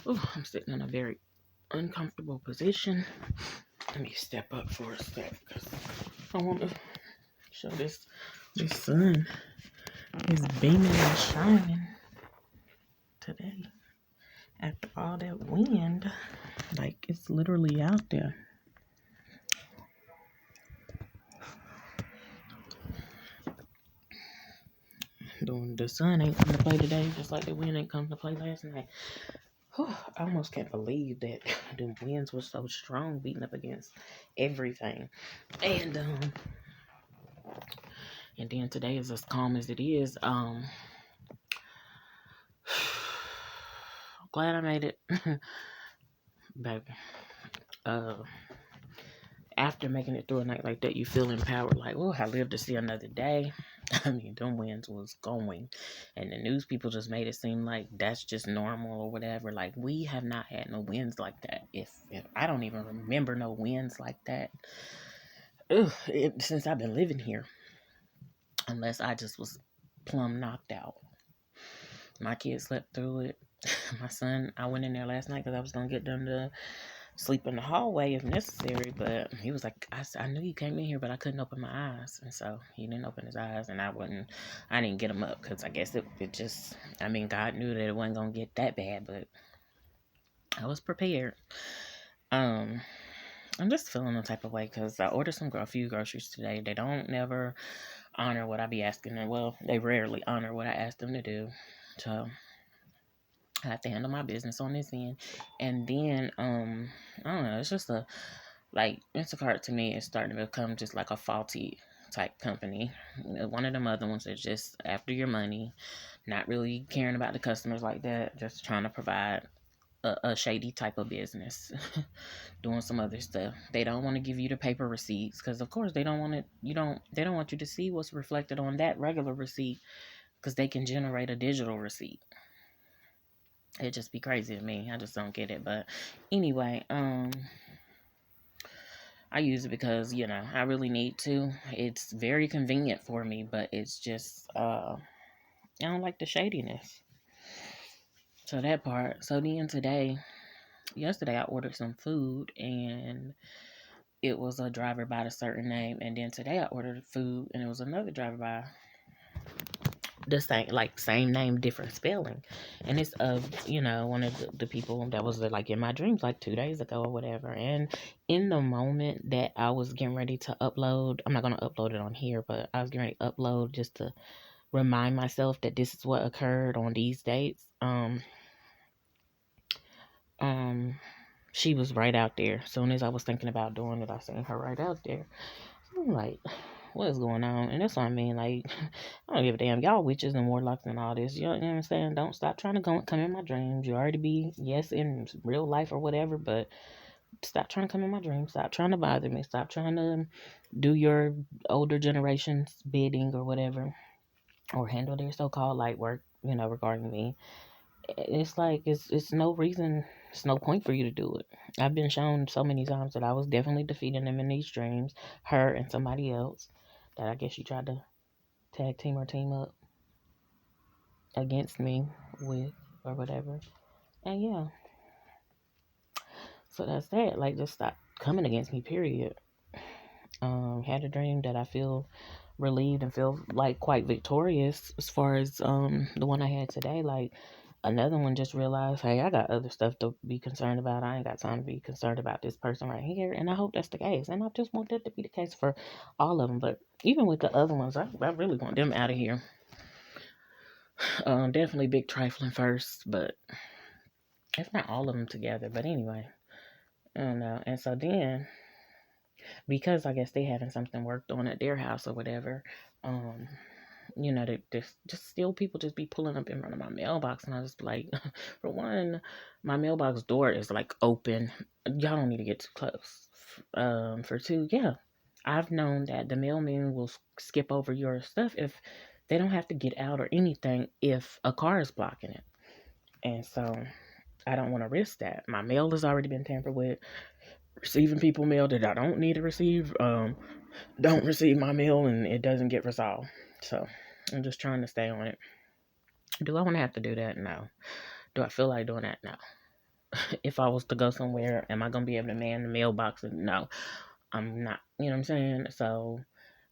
Oh, I'm sitting in a very uncomfortable position. Let me step up for a sec because I want to show this sun is beaming and shining today after all that wind. Like it's literally out there. The sun ain't come to play today, just like the wind ain't come to play last night. Whew, I almost can't believe that the winds were so strong, beating up against everything. And and then today is as calm as it is. Glad I made it, baby. Uh, After making it through a night like that, you feel empowered. Like, oh, I lived to see another day. I mean, them winds was going, and the news people just made it seem like that's just normal or whatever. Like, we have not had no winds like that. If I don't even remember no winds like that, since I've been living here, unless I just was plumb knocked out. My kids slept through it. My son, I went in there last night because I was gonna get them to sleep in the hallway if necessary, but he was like, I knew you came in here, but I couldn't open my eyes, and so he didn't open his eyes, and I didn't get him up because I guess it just, I mean, God knew that it wasn't gonna get that bad, but I was prepared. Um, I'm just feeling the type of way because I ordered a few groceries today. They don't never honor what I be asking them. Well, they rarely honor what I ask them to do, so I have to handle my business on this end. And then I don't know, it's just a like Instacart to me is starting to become just like a faulty type company. One of them other ones that's just after your money, not really caring about the customers like that, just trying to provide a shady type of business, doing some other stuff. They don't want to give you the paper receipts because, of course, they don't want it. They don't want you to see what's reflected on that regular receipt because they can generate a digital receipt. It just be crazy to me. I just don't get it. But anyway, I use it because, I really need to. It's very convenient for me, but it's just I don't like the shadiness. So that part. So then yesterday I ordered some food and it was a driver by a certain name, and then today I ordered food and it was another driver by the same name, different spelling, and it's of one of the people that was like in my dreams like 2 days ago or whatever. And in the moment that I was getting ready to upload, I'm not gonna upload it on here, but I was getting ready to upload just to remind myself that this is what occurred on these dates. Um she was right out there. As soon as I was thinking about doing it, I seen her right out there. I'm like, what is going on? And that's what I mean. Like, I don't give a damn. Y'all witches and warlocks and all this. You know what I'm saying? Don't stop trying to come in my dreams. You already be, yes, in real life or whatever, but stop trying to come in my dreams. Stop trying to bother me. Stop trying to do your older generation's bidding or whatever, or handle their so-called light work, regarding me. It's like, it's no reason, it's no point for you to do it. I've been shown so many times that I was definitely defeating them in these dreams, her and somebody else that I guess you tried to tag team or team up against me with or whatever. And yeah, so that's that. Like, just stop coming against me, period. Had a dream that I feel relieved and feel like quite victorious as far as the one I had today. Like, another one just realized, hey, I got other stuff to be concerned about. I ain't got time to be concerned about this person right here. And I hope that's the case. And I just want that to be the case for all of them. But even with the other ones, I really want them out of here. Definitely Big Trifling first, but if not all of them together. But anyway, I don't know. And so then, because I guess they having something worked on at their house or whatever, um, they just still people just be pulling up in front of my mailbox, and I just be like, for one, my mailbox door is like open. Y'all don't need to get too close. For two, yeah, I've known that the mailman will skip over your stuff if they don't have to get out or anything if a car is blocking it. And so I don't want to risk that. My mail has already been tampered with. Receiving people mail that I don't need to receive, don't receive my mail and it doesn't get resolved. So I'm just trying to stay on it. Do I want to have to do that? No. Do I feel like doing that? No. if I was to go somewhere, am I gonna be able to man the mailbox? No, I'm not. You know what I'm saying? So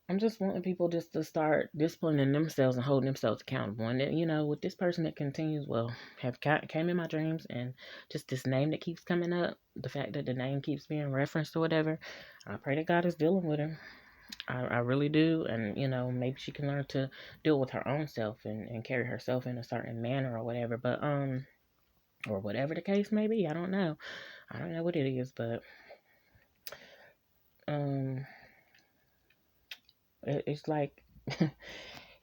I'm just wanting people just to start disciplining themselves and holding themselves accountable. And then, with this person that continues, have came in my dreams, and just this name that keeps coming up, the fact that the name keeps being referenced or whatever, I pray that God is dealing with her. I really do. And, maybe she can learn to deal with her own self and carry herself in a certain manner or whatever. But, or whatever the case may be. I don't know. I don't know what it is, but, um, it's like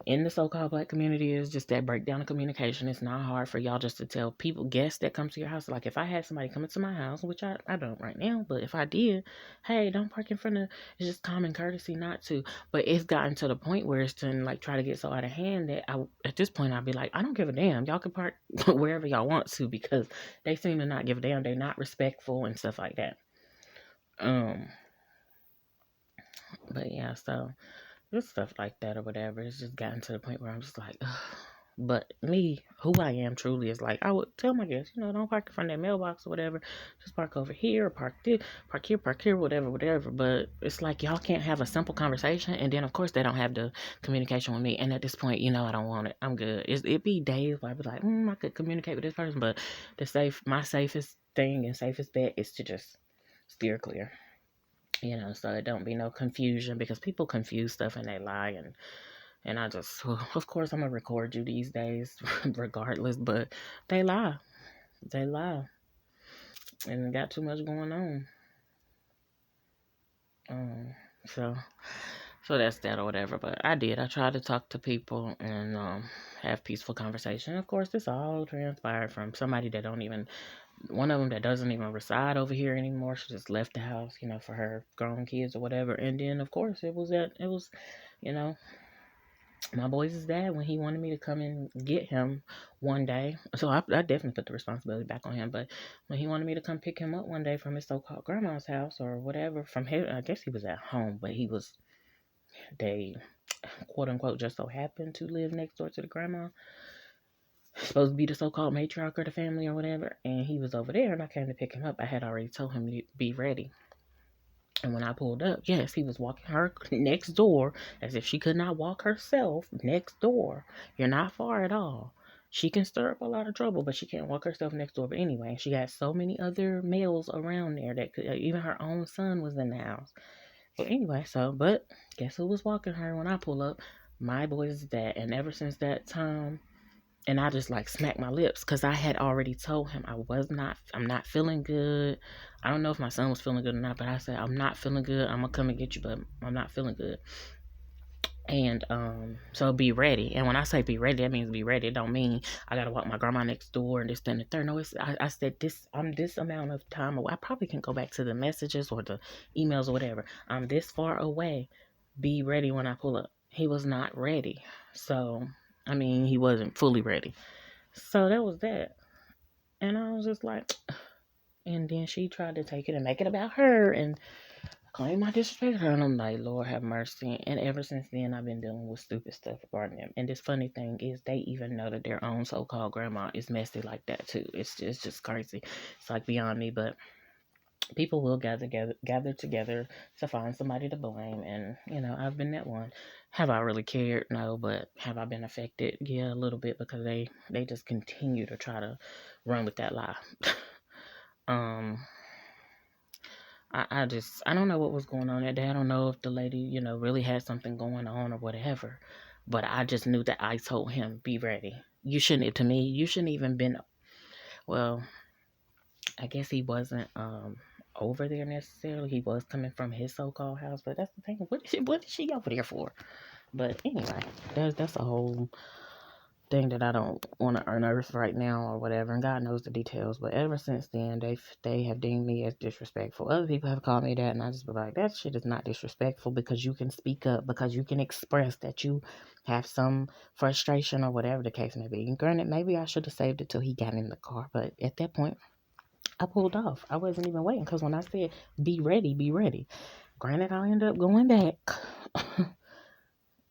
in the so-called black community is just that breakdown of communication. It's not hard for y'all just to tell people, guests that come to your house. Like if I had somebody come into my house, which I don't right now, but if I did, hey, don't park in front of, it's just common courtesy not to. But it's gotten to the point where it's to like try to get so out of hand that at this point I'd be like, I don't give a damn. Y'all can park wherever y'all want to, because they seem to not give a damn. They're not respectful and stuff like that. But yeah, so just stuff like that or whatever. It's just gotten to the point where I'm just like, ugh. But me, who I am truly, is like, I would tell my guests, don't park in front of that mailbox or whatever. Just park over here, or park here, whatever. But it's like y'all can't have a simple conversation, and then of course they don't have the communication with me. And at this point, I don't want it. I'm good. It be days where I be like, I could communicate with this person, but my safest thing and safest bet is to just steer clear. So it don't be no confusion, because people confuse stuff and they lie, and I just, of course, I'm gonna record you these days, regardless, but they lie, and got too much going on. So that's that or whatever. But I tried to talk to people and have peaceful conversation. Of course, this all transpired from somebody that don't even, one of them that doesn't even reside over here anymore. She just left the house, for her grown kids or whatever. And then, of course, it was, my boys' dad, when he wanted me to come and get him one day. So I definitely put the responsibility back on him. But when he wanted me to come pick him up one day from his so-called grandma's house or whatever, from his, I guess he was at home, but they, quote unquote, just so happened to live next door to the grandma. Supposed to be the so-called matriarch of the family or whatever. And he was over there, and I came to pick him up. I had already told him to be ready. And when I pulled up, yes, he was walking her next door as if she could not walk herself next door. You're not far at all. She can stir up a lot of trouble, but she can't walk herself next door. But anyway, she had so many other males around there that could, even her own son was in the house. But anyway, but guess who was walking her when I pull up? My boy's dad. And ever since that time, and I just like smacked my lips, because I had already told him I'm not feeling good. I don't know if my son was feeling good or not, but I said, I'm not feeling good. I'm gonna come and get you, but I'm not feeling good. And so be ready. And when I say be ready, that means be ready. It don't mean I gotta walk my grandma next door and this, then the third. No, I said this. I'm this amount of time away. I probably can go back to the messages or the emails or whatever. I'm this far away. Be ready when I pull up. He was not ready. So he wasn't fully ready. So that was that. And I was just like, and then she tried to take it and make it about her and claim my disrespect her. And I'm like, Lord have mercy. And ever since then, I've been dealing with stupid stuff regarding them. And this funny thing is, they even know that their own so-called grandma is messy like that too. It's just crazy. It's like beyond me, but people will gather together to find somebody to blame. And I've been that one. Have I really cared? No. But have I been affected? Yeah, a little bit, because they just continue to try to run with that lie. I don't know what was going on that day. I don't know if the lady really had something going on or whatever, but I just knew that I told him, be ready. You shouldn't even been, well, I guess he wasn't over there necessarily. He was coming from his so-called house, but that's the thing. What is she over there for? But anyway, that's a whole thing that I don't want to unearth right now or whatever. And God knows the details. But ever since then, they have deemed me as disrespectful. Other people have called me that, and I just be like, that shit is not disrespectful, because you can speak up, because you can express that you have some frustration or whatever the case may be. And granted, maybe I should have saved it till he got in the car, but at that point, I pulled off. I wasn't even waiting, because when I said, be ready, be ready. Granted, I ended up going back,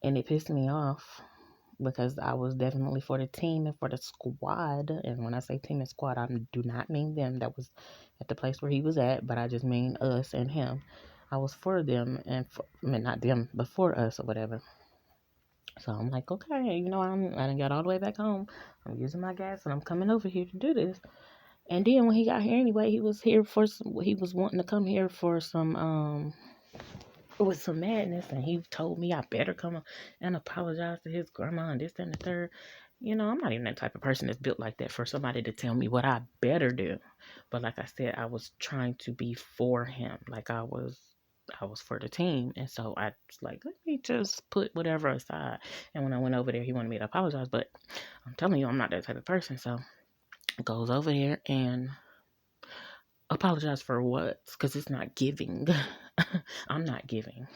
and it pissed me off, because I was definitely for the team and for the squad. And when I say team and squad, I do not mean them that was at the place where he was at, but I just mean us and him. I was for them and I mean, not them, but for us or whatever. So I'm like, okay, I done got all the way back home. I'm using my gas and I'm coming over here to do this. And then when he got here anyway, he was here for he was wanting to come here for some with some madness, and he told me I better come and apologize to his grandma and this and the third. I'm not even that type of person that's built like that for somebody to tell me what I better do. But like I said, I was trying to be for him. Like I was for the team, and so I was like, let me just put whatever aside. And when I went over there, he wanted me to apologize, but I'm telling you, I'm not that type of person. So goes over there and apologize for what? Because it's not giving. I'm not giving.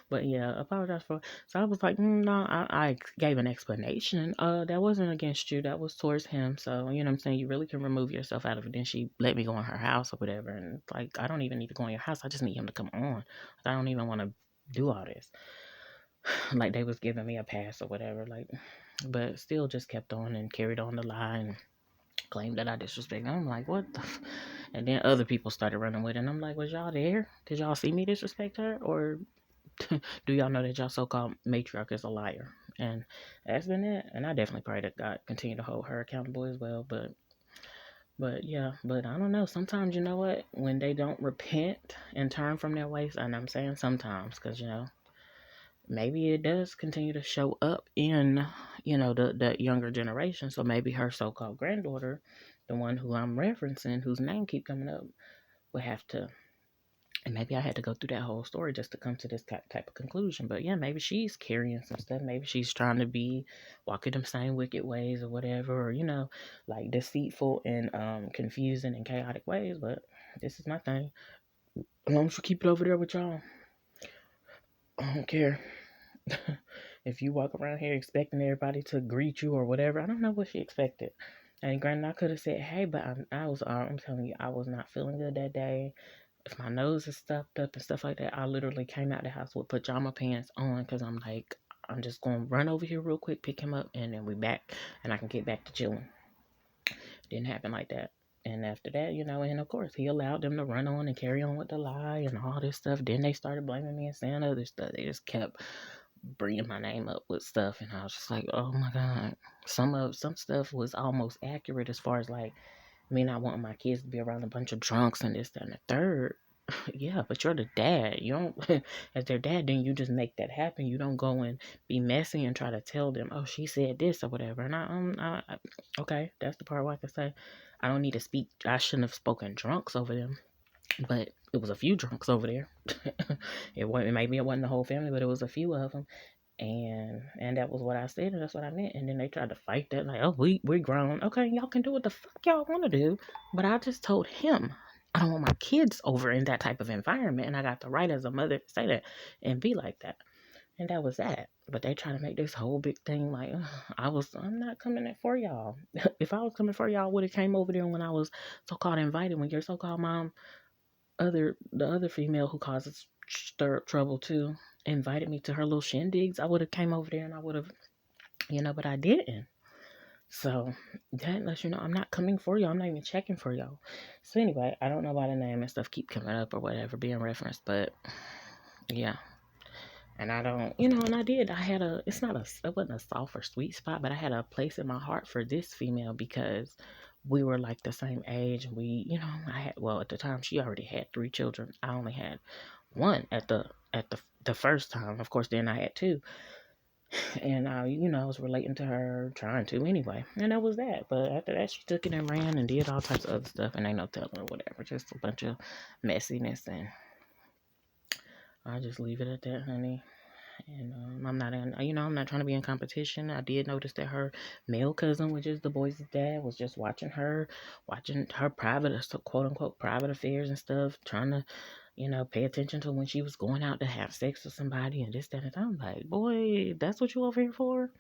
But yeah, apologize for. So I was like, no, I gave an explanation. That wasn't against you. That was towards him. So, you know what I'm saying? You really can remove yourself out of it. Then she let me go in her house or whatever. And like, I don't even need to go in your house. I just need him to come on. I don't even want to do all this. Like they was giving me a pass or whatever. Like, but still just kept on and carried on the line, claimed that I disrespected. I'm like, what the? And then other people started running with it. And I'm like, was y'all there? Did y'all see me disrespect her? Or do y'all know that y'all so-called matriarch is a liar? And that's been it. And I definitely pray that God continue to hold her accountable as well. But yeah, but I don't know. Sometimes, you know what? When they don't repent and turn from their ways, and I'm saying sometimes, because, maybe it does continue to show up in, the younger generation. So maybe her so-called granddaughter, the one who I'm referencing, whose name keep coming up, would have to, and maybe I had to go through that whole story just to come to this type of conclusion. But yeah, maybe she's carrying some stuff. Maybe she's trying to be walking them same wicked ways or whatever, or like deceitful and confusing and chaotic ways. But this is my thing. As long as you keep it over there with y'all, I don't care. If you walk around here expecting everybody to greet you or whatever, I don't know what she expected. And granted, I could have said, "Hey," but I'm telling you, I was not feeling good that day. If my nose is stuffed up and stuff like that, I literally came out the house with pajama pants on because I'm like, I'm just going to run over here real quick, pick him up, and then we back, and I can get back to chilling. Didn't happen like that. And after that, and of course, he allowed them to run on and carry on with the lie and all this stuff. Then they started blaming me and saying other stuff. They just kept bringing my name up with stuff, and I was just like, oh my god. Some stuff was almost accurate as far as like me not wanting my kids to be around a bunch of drunks and this, that, and the third. Yeah, but you're the dad. You don't, as their dad, then you just make that happen. You don't go and be messy and try to tell them, oh, she said this or whatever. And okay, that's the part where I can say, I don't need to speak. I shouldn't have spoken drunks over them, but it was a few drunks over there. Maybe it wasn't the whole family, but it was a few of them. And that was what I said, and that's what I meant. And then they tried to fight that, like, oh, we're grown. Okay, y'all can do what the fuck y'all want to do. But I just told him I don't want my kids over in that type of environment, and I got the right as a mother to say that and be like that. And that was that. But they try to make this whole big thing like, I'm not coming in for y'all. If I was coming for y'all, I would have came over there when I was so-called invited, when your so-called mom, the other female who causes stir up trouble too, invited me to her little shindigs. I would have came over there and I would have, but I didn't. So that lets you know I'm not coming for y'all. I'm not even checking for y'all. So anyway, I don't know why the name and stuff keep coming up or whatever being referenced, but yeah. And I don't, and I did. It wasn't a soft or sweet spot, but I had a place in my heart for this female because we were like the same age. At the time she already had 3 children. I only had one at the first time. Of course, then I had 2. And I was relating to her, trying to anyway. And that was that. But after that, she took it and ran and did all types of other stuff, and ain't no telling or whatever. Just a bunch of messiness, and I just leave it at that, honey. And I'm not trying to be in competition. I did notice that her male cousin, which is the boys' dad, was just watching her private, quote unquote, private affairs and stuff, trying to, pay attention to when she was going out to have sex with somebody and this, that, and that. I'm like, boy, that's what you over here for?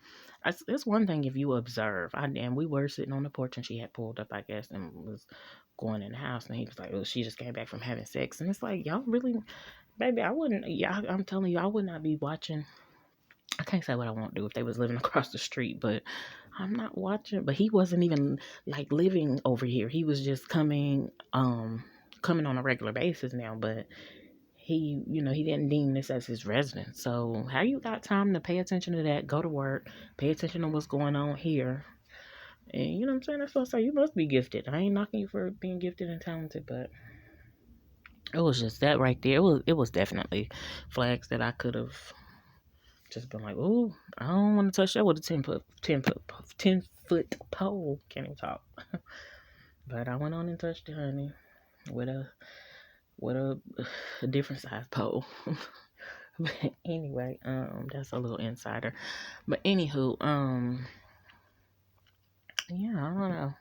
It's one thing if you observe. And we were sitting on the porch and she had pulled up, I guess, and was going in the house. And he was like, oh, she just came back from having sex. And it's like, y'all really, baby, I wouldn't, yeah, I'm telling you, I would not be watching I can't say what I won't do if they was living across the street, but I'm not watching. But he wasn't even like living over here. He was just coming on a regular basis now. But he didn't deem this as his residence. So how you got time to pay attention to that? Go to work, pay attention to what's going on here. And you know what I'm saying? That's what I say. You must be gifted. I ain't knocking you for being gifted and talented, but it was just that right there. It was definitely flags that I could have just been like, "Ooh, I don't want to touch that with a 10 foot pole." Can't even talk. But I went on and touched it, honey, with a different size pole. But anyway, that's a little insider. But anywho, yeah, I don't know.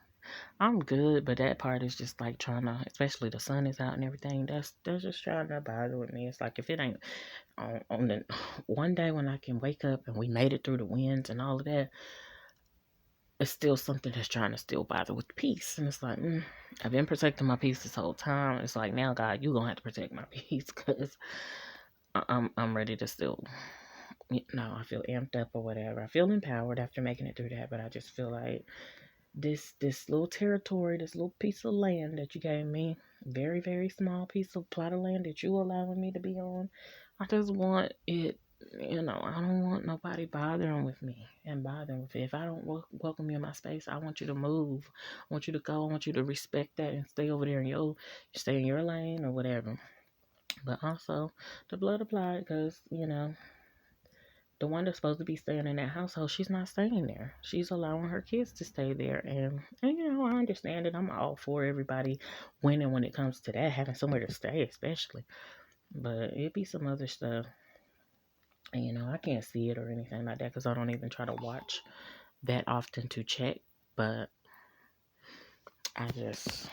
I'm good, but that part is just like trying to, especially the sun is out and everything. That's just trying to bother with me. It's like if it ain't on the one day when I can wake up and we made it through the winds and all of that, it's still something that's trying to still bother with peace. And it's like, I've been protecting my peace this whole time. It's like, now, God, you gonna have to protect my peace because I'm ready to still, I feel amped up or whatever. I feel empowered after making it through that, but I just feel like this little territory, this little piece of land that you gave me, very, very small piece of plot of land that you allowing me to be on, I just want it, I don't want nobody bothering with me and bothering with it. If I don't welcome you in my space, I want you to move. I want you to go. I want you to respect that and stay over there stay in your lane or whatever. But also, the blood applied because, the one that's supposed to be staying in that household, she's not staying there. She's allowing her kids to stay there. And I understand it. I'm all for everybody winning when it comes to that, having somewhere to stay, especially. But it be some other stuff. And, I can't see it or anything like that because I don't even try to watch that often to check. But I just,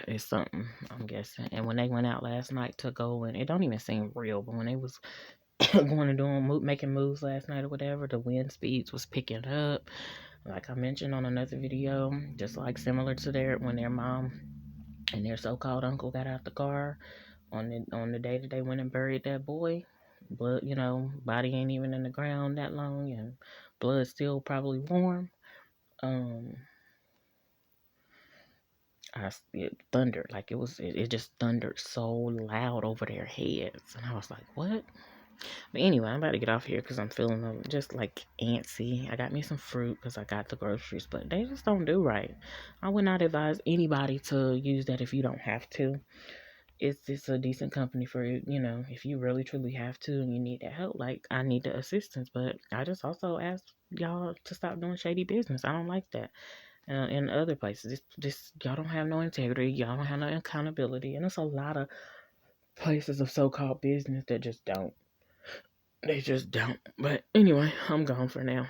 it's something, I'm guessing. And when they went out last night to go, and it don't even seem real, but when they was going and making moves last night or whatever, the wind speeds was picking up. Like I mentioned on another video, just like similar to when their mom and their so-called uncle got out the car on the day that they went and buried that boy. Blood, body ain't even in the ground that long, and blood still probably warm. It thundered like it just thundered so loud over their heads, and I was like, what? But anyway, I'm about to get off here because I'm feeling just like antsy. I got me some fruit because I got the groceries, but they just don't do right. I would not advise anybody to use that if you don't have to. It's a decent company for, if you really truly have to and you need that help. Like, I need the assistance, but I just also ask y'all to stop doing shady business. I don't like that. In other places, y'all don't have no integrity. Y'all don't have no accountability. And there's a lot of places of so-called business that just don't. They just don't. But anyway, I'm gone for now.